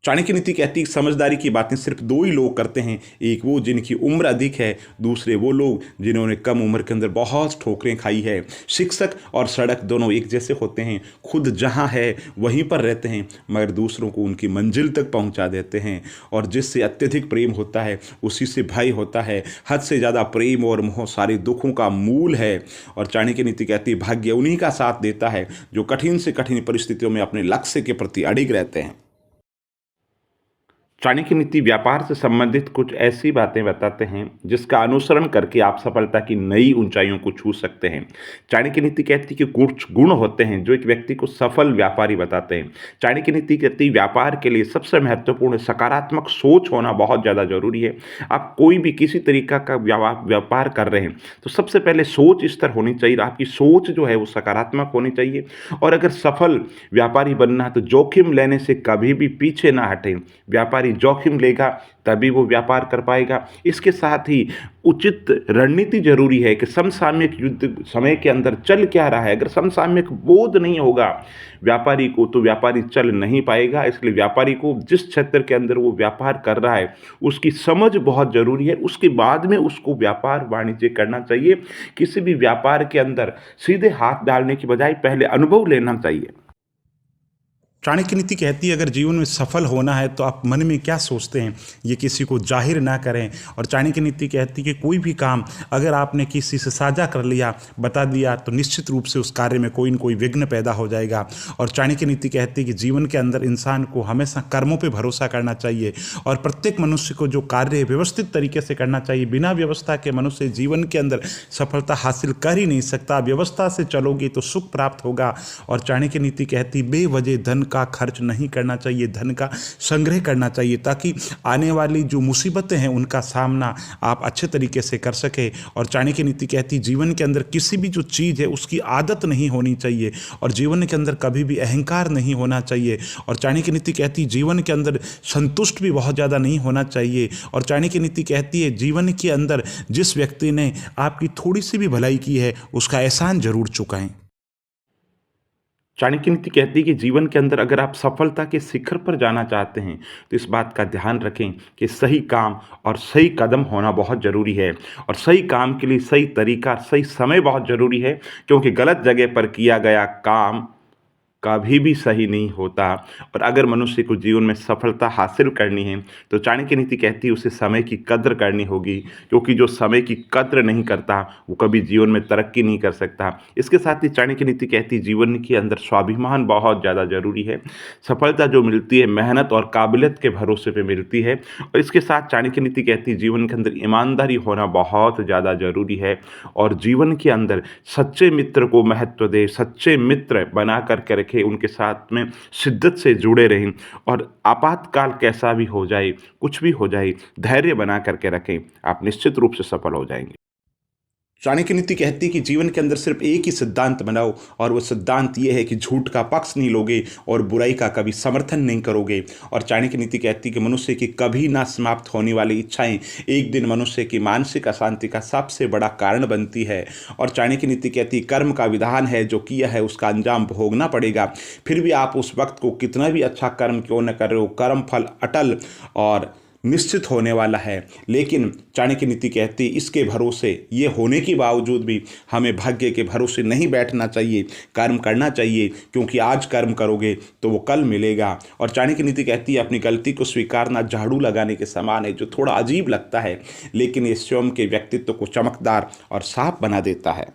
चाणक्य नीति कहती है कि समझदारी की बातें सिर्फ दो ही लोग करते हैं। एक वो जिनकी उम्र अधिक है, दूसरे वो लोग जिन्होंने कम उम्र के अंदर बहुत ठोकरें खाई है। शिक्षक और सड़क दोनों एक जैसे होते हैं, खुद जहाँ है वहीं पर रहते हैं मगर दूसरों को उनकी मंजिल तक पहुँचा देते हैं। और जिससे अत्यधिक प्रेम होता है उसी से भय होता है। हद से ज़्यादा प्रेम और मोह सारे दुखों का मूल है। और चाणक्य नीति कहती है भाग्य उन्हीं का साथ देता है जो कठिन से कठिन परिस्थितियों में अपने लक्ष्य के प्रति अडिग रहते हैं। चाणक्य नीति व्यापार से संबंधित कुछ ऐसी बातें बताते हैं जिसका अनुसरण करके आप सफलता की नई ऊंचाइयों को छू सकते हैं। चाणक्य नीति कहती है कि कुछ गुण होते हैं जो एक व्यक्ति को सफल व्यापारी बताते हैं। चाणक्य नीति कहती है व्यापार के लिए सबसे महत्वपूर्ण सकारात्मक सोच होना बहुत ज़्यादा जरूरी है। आप कोई भी किसी तरीका का व्यापार कर रहे हैं तो सबसे पहले सोच इस तरह होनी चाहिए, आपकी सोच जो है वो सकारात्मक होनी चाहिए। और अगर सफल व्यापारी बनना है तो जोखिम लेने से कभी भी पीछे ना हटें। व्यापारी जोखिम लेगा तभी वो व्यापार कर पाएगा। इसके साथ ही उचित रणनीति जरूरी है कि समसामयिक युद्ध समय के अंदर चल क्या रहा है। अगर समसामयिक बोध नहीं होगा व्यापारी को तो व्यापारी चल नहीं पाएगा। इसलिए व्यापारी को जिस क्षेत्र के अंदर वो व्यापार कर रहा है उसकी समझ बहुत जरूरी है। उसके बाद में उसको व्यापार वाणिज्य करना चाहिए। किसी भी व्यापार के अंदर सीधे हाथ डालने की बजाय पहले अनुभव लेना चाहिए। चाणक्य नीति कहती है अगर जीवन में सफल होना है तो आप मन में क्या सोचते हैं ये किसी को जाहिर ना करें। और चाणक्य नीति कहती है कि कोई भी काम अगर आपने किसी से साझा कर लिया, बता दिया, तो निश्चित रूप से उस कार्य में कोई न कोई विघ्न पैदा हो जाएगा। और चाणक्य नीति कहती है कि जीवन के अंदर इंसान को हमेशा कर्मों पर भरोसा करना चाहिए और प्रत्येक मनुष्य को जो कार्य व्यवस्थित तरीके से करना चाहिए। बिना व्यवस्था के मनुष्य जीवन के अंदर सफलता हासिल कर ही नहीं सकता। व्यवस्था से चलोगे तो सुख प्राप्त होगा। और चाणक्य नीति कहती बेवजह धन का खर्च नहीं करना चाहिए, धन का संग्रह करना चाहिए ताकि आने वाली जो मुसीबतें हैं उनका सामना आप अच्छे तरीके से कर सके। और चाणक्य नीति कहती जीवन के अंदर किसी भी जो चीज़ है उसकी आदत नहीं होनी चाहिए और जीवन के अंदर कभी भी अहंकार नहीं होना चाहिए। और चाणक्य नीति कहती जीवन के अंदर संतुष्ट भी बहुत ज़्यादा नहीं होना चाहिए। और चाणक्य नीति कहती है जीवन के अंदर जिस व्यक्ति ने आपकी थोड़ी सी भी भलाई की है उसका एहसान जरूर चुकाएं। चाणक्य नीति कहती है कि जीवन के अंदर अगर आप सफलता के शिखर पर जाना चाहते हैं तो इस बात का ध्यान रखें कि सही काम और सही कदम होना बहुत ज़रूरी है। और सही काम के लिए सही तरीका, सही समय बहुत ज़रूरी है क्योंकि गलत जगह पर किया गया काम कभी भी सही नहीं होता। और अगर मनुष्य को जीवन में सफलता हासिल करनी है तो चाणक्य नीति कहती है उसे समय की कद्र करनी होगी क्योंकि जो समय की कद्र नहीं करता वो कभी जीवन में तरक्की नहीं कर सकता। इसके साथ ही चाणक्य नीति कहती है जीवन के अंदर स्वाभिमान बहुत ज़्यादा ज़रूरी है। सफलता जो मिलती है मेहनत और काबिलियत के भरोसे पे मिलती है। और इसके साथ चाणक्य नीति कहती है जीवन के अंदर ईमानदारी होना बहुत ज़्यादा ज़रूरी है। और जीवन के अंदर सच्चे मित्र को महत्व दे, सच्चे मित्र बना करके रखें, उनके साथ में शिद्दत से जुड़े रहें। और आपातकाल कैसा भी हो जाए, कुछ भी हो जाए, धैर्य बना करके रखें, आप निश्चित रूप से सफल हो जाएंगे। चाणक्य नीति कहती है कि जीवन के अंदर सिर्फ एक ही सिद्धांत बनाओ और वो सिद्धांत ये है कि झूठ का पक्ष नहीं लोगे और बुराई का कभी समर्थन नहीं करोगे। और चाणक्य नीति कहती है कि मनुष्य की कभी ना समाप्त होने वाली इच्छाएं एक दिन मनुष्य की मानसिक अशांति का सबसे बड़ा कारण बनती है। और चाणक्य नीति कहती है कर्म का विधान है, जो किया है उसका अंजाम भोगना पड़ेगा। फिर भी आप उस वक्त को कितना भी अच्छा कर्म क्यों न कर रहे हो, कर्म फल अटल और निश्चित होने वाला है। लेकिन चाणक्य नीति कहती इसके भरोसे ये होने के बावजूद भी हमें भाग्य के भरोसे नहीं बैठना चाहिए, कर्म करना चाहिए क्योंकि आज कर्म करोगे तो वो कल मिलेगा। और चाणक्य नीति कहती है अपनी गलती को स्वीकारना झाड़ू लगाने के समान है, जो थोड़ा अजीब लगता है लेकिन ये स्वयं के व्यक्तित्व को चमकदार और साफ बना देता है।